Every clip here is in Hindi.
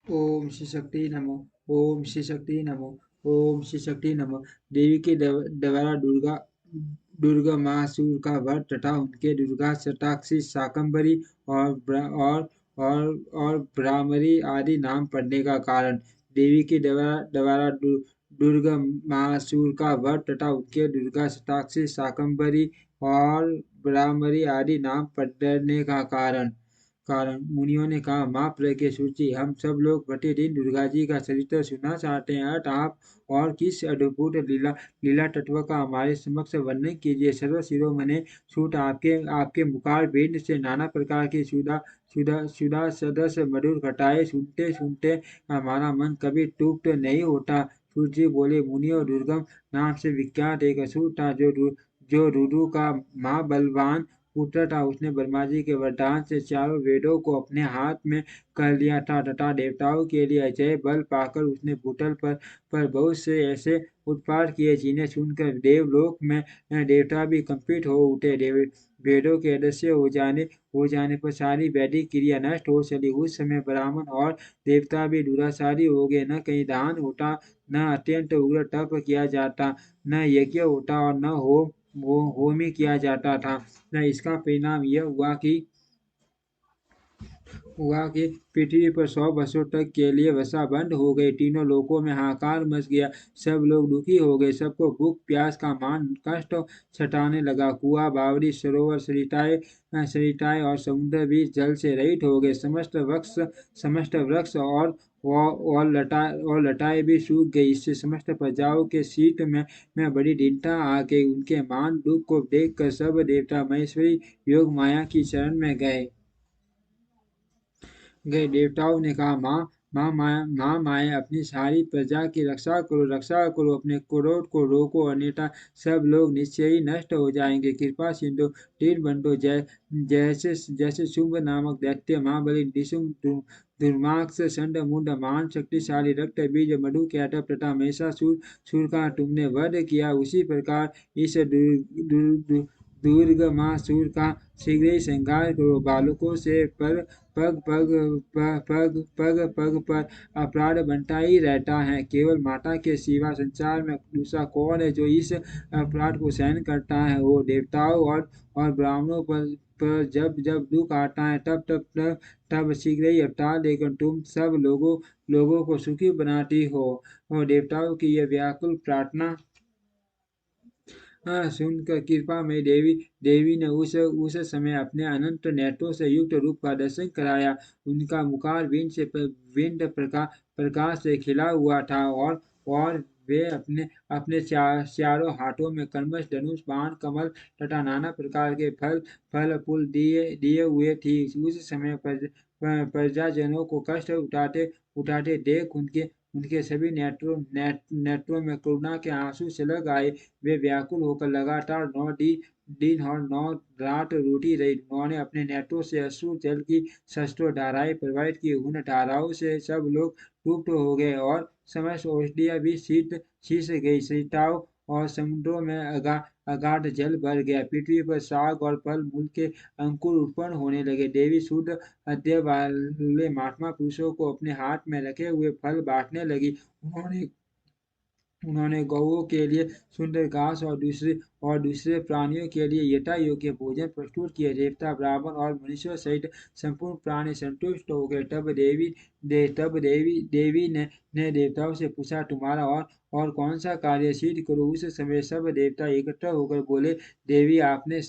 ओम श्री शक्ति नमो। ओम श्री शक्ति नमो। ओम श्री शक्ति नमो। देवी के द्वारा दुर्गा महासुर का वध तथा उनके दुर्गा शताक्षी शाकंभरी और और भ्रामरी आदि नाम पड़ने का कारण। देवी के द्वारा दुर्गा महासुर का वध तथा उनके दुर्गा शताक्षी शाकंभरी और भ्रामरी आदि नाम पड़ने का कारण मुनियों ने कहा, माँ प्रज्ञ सूची, हम सब लोग प्रतिदिन दुर्गा जी का चरित्र सुनना चाहते हैं। अतः आप और किस अद्भुत लीला तत्व का हमारे समक्ष वर्णन कीजिए। सर्व शिरोमणि सूत, आपके मुखार बिंद से नाना प्रकार की सुधा सदस्य मधुर घटाए सुनते सुनते हमारा मन कभी तृप्त नहीं होता। सूत जी बोले, मुनियों, दुर्गम नाम से विख्यात एक असुर था जो रुरु का महाबलवान पुत्र था। उसने ब्रह्मा जी के वरदान से चारों वेदों को अपने हाथ में कर लिया था तथा देवताओं के लिए अजय बल पाकर उसने भूतल पर बहुत से ऐसे उत्पात किए जिन्हें सुनकर देवलोक में देवता भी कंपित हो उठे। वेदों के अदृश्य हो जाने पर सारी वैदिक क्रिया नष्ट हो चली। उस समय ब्राह्मण और देवता भी दुराचारी हो गए। न कहीं दान होता, न अत्यंत उग्र तप किया जाता, न यज्ञ होता और न होम ही किया जाता था। न इसका परिणाम यह हुआ कि पृथ्वी पर 100 वर्षों तक के लिए वर्षा बंद हो गई। तीनों लोकों में हाहाकार मच गया। सब लोग दुखी हो गए। सबको भूख प्यास का मान कष्ट सताने लगा। कुआं, बावड़ी, सरोवर, सरिताएं और समुद्र भी जल से रहित हो गए। समस्त वृक्ष और लताएं भी सूख गई। इससे समस्त प्रजाओं के शीत में बड़ी दीनता आ गई। उनके मान दुख को देखकर सब देवता महेश्वरी योग माया की शरण में गए। देवताओं ने कहा, माँ माए, अपनी सारी प्रजा की रक्षा करो, अपने क्रोध को रोको, अन्यथा सब लोग निश्चय ही नष्ट हो जाएंगे। कृपा सिंधु दीनबंधु जैसे जैसे शुंभ नामक दैत्य महाबली दुर्माक्ष संड मुंड मान शक्तिशाली रक्त बीज मधु कैटव तथा महिषासुर का तुमने वध किया, उसी प्रकार इस दुर्गमासुर का शीघ्र ही संहार करो। बालकों से पग पर अपराध बनता ही रहता है। केवल माता के सिवा संसार में दूसरा कौन है जो इस अपराध को सहन करता है। वो देवताओं और ब्राह्मणों पर जब जब दुख आता है तब शीघ्र ही अवतार लेकर तुम सब लोगों को सुखी बनाती हो। और देवताओं की यह व्याकुल प्रार्थना सुनकर कृपा में देवी ने उस समय अपने अनंत नेत्रों से युक्त रूप का दर्शन कराया। उनका मुखार प्रकाश से खिला हुआ था और वे अपने अपने चारों हाथों में कलमश, धनुष, बाण, कमल तथा नाना प्रकार के फल फूल दिए दिए हुए थी। उस समय प्रजाजनों को कष्ट उठाते उठाते देख उनके सभी नेत्रों में करुणा के आंसू छलक आए। वे व्याकुल होकर लगातार 9 दिन और 9 रात रोती रही। उन्होंने अपने नेत्रों से अश्रु जल की सहस्त्रों धाराएं प्रवाहित की। उन धाराओं से सब लोग तृप्त हो गए और समस्त औषधियां भी शीश गई। सरिताओं और समुद्रों में अगाध जल भर गया। पृथ्वी पर साग और फल मूल के अंकुर उत्पन्न होने लगे। देवी शुद्ध हृदय वाले महात्मा पुरुषों को अपने हाथ में रखे हुए फल बांटने लगी। उन्होंने उन्होंने गौओं के लिए सुंदर घास और दूसरे प्राणियों के लिए यथा योग्य भोजन प्रस्तुत किए। देवता, ब्राह्मण और मनुष्यों सहित संपूर्ण प्राणी संतुष्ट हो गए। तब देवी ने देवताओं से पूछा, तुम्हारा और कौन सा कार्य सिद्ध करूं। उस समय सब देवता एकत्र होकर बोले, देवी आपने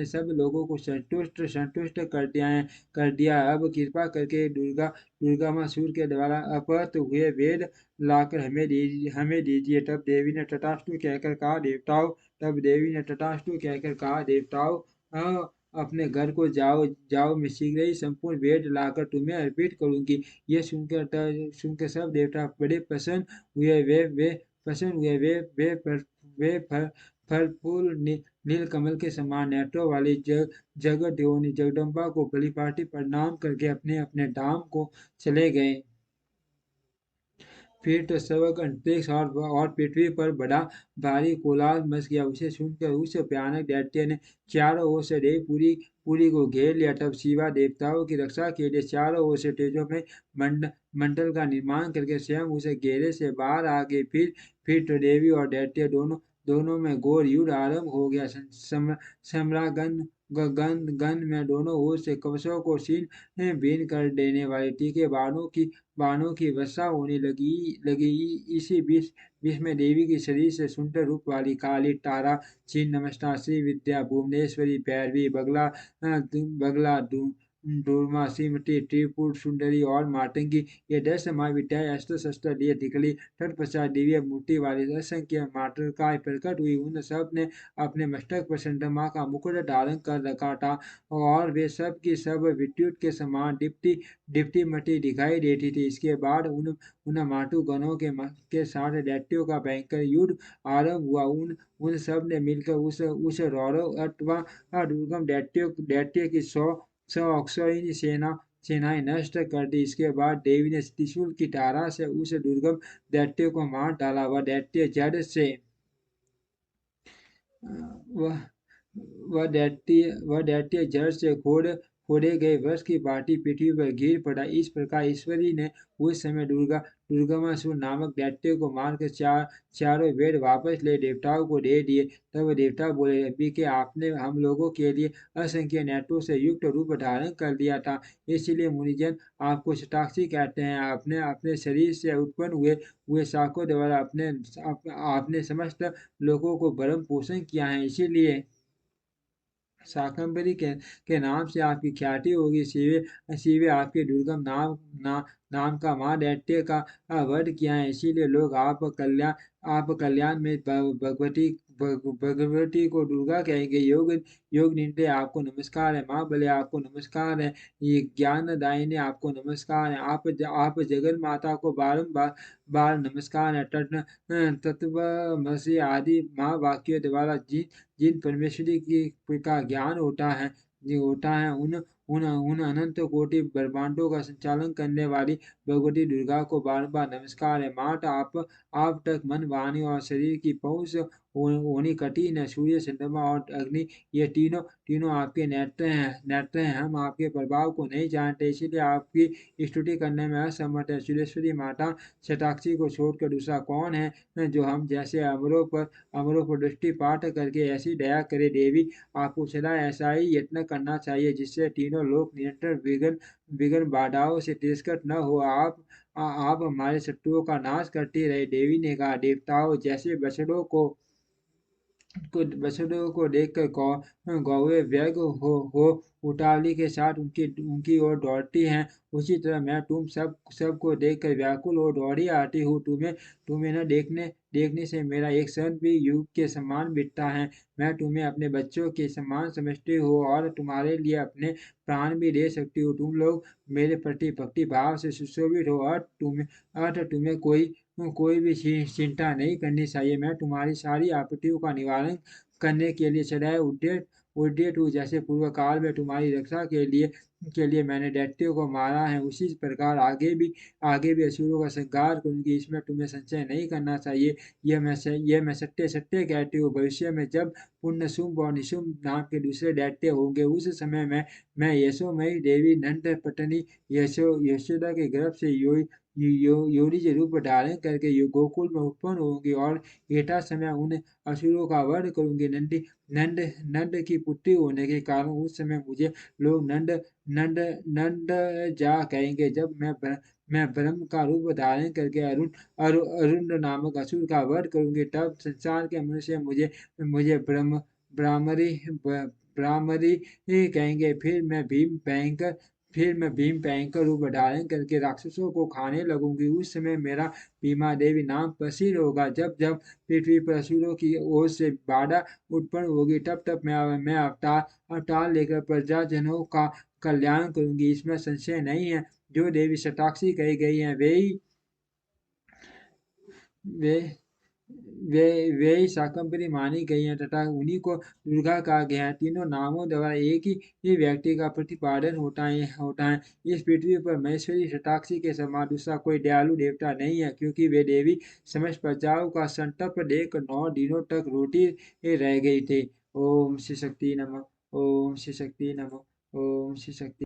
सब लोगों को संतुष्ट कर दिया। अब कृपा करके दुर्गामासुर के द्वारा अपहृत हुए वेद लाकर हमें दीजिए। तब देवी ने तथास्तु कहकर कहा, देवताओं, अपने घर को जाओ, मैं शीघ्र ही संपूर्ण वेद लाकर तुम्हें अर्पित करूंगी। यह सुनकर सब देवता बड़े प्रसन्न हुए। वे फल फूल नीलकमल के समान नेत्रों वाली जगदेवनी जगदम्बा को परिपाटी प्रणाम करके अपने अपने धाम को चले गए। फिर तो सबक अंतरिक्ष और पृथ्वी पर बड़ा भारी कोलाहल मच गया। उसे सुनकर उस भयानक दैत्य ने चारों ओर से देव पुरी पुरी को घेर लिया। तब शिवा देवताओं की रक्षा के लिए चारों ओर से तेजो में मंडल का निर्माण करके स्वयं उसे घेरे से बाहर आ गए। फिर तो देवी और दैत्य दोनों दोनों में घोर युद्ध आरंभ हो गया। सम्रागन गन गन में दोनों ओर से कवचों को छीन भिन्न कर देने वाले तीखे बाणों की वर्षा होने लगी। इसी बीच में देवी के शरीर से सुंदर रूप वाली काली, तारा, छीन नमस्ता, श्री विद्या, भुवनेश्वरी, भैरवी, बगला, दूर्मा, श्रीमती, त्रिपुर सुंदरी और मातंगी, ये 10 महाविद्याएं अस्त्र शस्त्र लिए निकली। तत्पश्चात दिव्य मूर्ति वाली असंख्य मातृकाएं प्रकट हुई। उन सब ने अपने मस्तक पर चंद्रमा का मुकुट धारण कर रखा था और वे सब की सब विद्युत के समान दीप्ति मटी दिखाई देती थी। इसके बाद उन मातु गणों के साथ दैत्यों का भयंकर युद्ध आरंभ हुआ। उन सब ने मिलकर उस रौरव अथवा दुर्गम दैत्य की सौ अक्षौहिणी सेनाएं नष्ट कर दी। इसके बाद देवी ने त्रिशूल की धारा से उस दुर्गम दैत्य को मार डाला। वह वह दैत्य जड़ से खोदे गए वृक्ष की भांति पृथ्वी पर गिर पड़ा। इस प्रकार ईश्वरी ने उस समय दुर्गमासुर नामक दैत्य को मारकर चारों वेद वापस ले देवताओं को दे दिए। तब देवता बोले, अभी के आपने हम लोगों के लिए असंख्य नेत्रों से युक्त रूप धारण कर लिया था, इसलिए मुनिजन आपको शताक्षी कहते हैं। आपने अपने शरीर से उत्पन्न हुए शाखों द्वारा आपने समस्त लोगों को भरण पोषण किया है, इसीलिए शाकंभरी के नाम से आपकी ख्याति होगी। शिवे आपके दुर्गम नाम का महादैत्य का वध किया है, इसीलिए लोग आप कल्याण में भगवती को दुर्गा कहेंगे। योग निंदे आपको नमस्कार है। माँ बले आपको नमस्कार है। ये ज्ञान दायिने आपको नमस्कार है। आप जगन माता को बारंबार बार नमस्कार है। तत्वमसि आदि महावाक्यों द्वारा जिन परमेश्वरी की का ज्ञान होता है उन अनंत कोटि ब्रह्मांडों का संचालन करने वाली भगवती दुर्गा को बार बार नमस्कार है। माता आप तक मन, वाणी और शरीर की पहुंच होनी कठिन है। सूर्य, चंद्रमा और अग्नि, ये तीनों आपके नेत्र हैं। हम आपके प्रभाव को नहीं जानते, इसीलिए आपकी स्तुति करने में असमर्थ है। सुरेश्वरी माता शताक्षी को छोड़कर दूसरा कौन है जो हम जैसे अमरों पर दृष्टिपात करके ऐसी दया करे। देवी, आपको सदा ऐसा ही यत्न करना चाहिए जिससे तीनों लोग निरंतर विघ्न बाधाओं से तिरस्कृत न हो। आप हमारे शत्रुओं का नाश करती रहे। देवी ने कहा, देवताओं जैसे बछड़ों को देखकर गौवे व्यग्र हो उतावली के साथ उनकी ओर दौड़ती हैं, उसी तरह मैं तुम सबको देखकर व्याकुल हो दौड़ी आती हूँ। तुम्हें न देखने से मेरा एक क्षण भी युग के समान बीतता है। मैं तुम्हें अपने बच्चों के समान समझती हूँ और तुम्हारे लिए अपने प्राण भी दे सकती हूँ। तुम लोग मेरे प्रति भक्ति भाव से सुशोभित हो और तुम्हें कोई भी चिंता नहीं करनी चाहिए। मैं तुम्हारी सारी आपत्तियों का निवारण करने के लिए सदैव उद्यत हूँ। जैसे पूर्व काल में तुम्हारी रक्षा के लिए मैंने दैत्यों को मारा है, उसी प्रकार आगे भी असुरों का संहार करूंगी। इसमें तुम्हें संशय नहीं करना चाहिए। यह मैं सत्य सत्य कहती हूँ। भविष्य में जब पुण्य शुंभ और निशुंभ नाम के दूसरे दैत्य होंगे, उस समय मैं यशोमयी देवी नंद पत्नी यशोदा के गर्भ से योनिज रूप धारण करके गोकुल में उत्पन्न होंगी और एटा समय उन असुरों का वध करूंगी। नंद की पुत्री होने के कारण उस समय मुझे लोग नंद जा कहेंगे। जब मैं ब्रह्म का रूप धारण करके अरुण नामक असुर का वध करूंगी, तब संसार के मनुष्य मुझे ब्राह्मरी कहेंगे। फिर मैं भीम भयंकर रूप धारण करके राक्षसों को खाने लगूंगी। उस समय मेरा भीमा देवी नाम प्रसिद्ध होगा। जब जब पृथ्वी पर असुरों की ओर से बाधा उत्पन्न होगी, तब मैं अवतार लेकर प्रजाजनों का कल्याण करूंगी। इसमें संशय नहीं है। जो देवी शताक्षी कही गई है वे वे वे ही शाकंभरी मानी गई हैं तथा उन्हीं को दुर्गा कहा गया है। तीनों नामों द्वारा एक ही व्यक्ति का प्रतिपादन होता है। इस पृथ्वी पर महेश्वरी शताक्षी के समान दूसरा कोई दयालु देवता नहीं है, क्योंकि वे देवी समस्त प्रजाओं का संतप देख 9 दिनों तक रोटी रह गई थी। ओम श्री शक्ति नमः। ओम श्री शक्ति नमः। ओम श्री शक्ति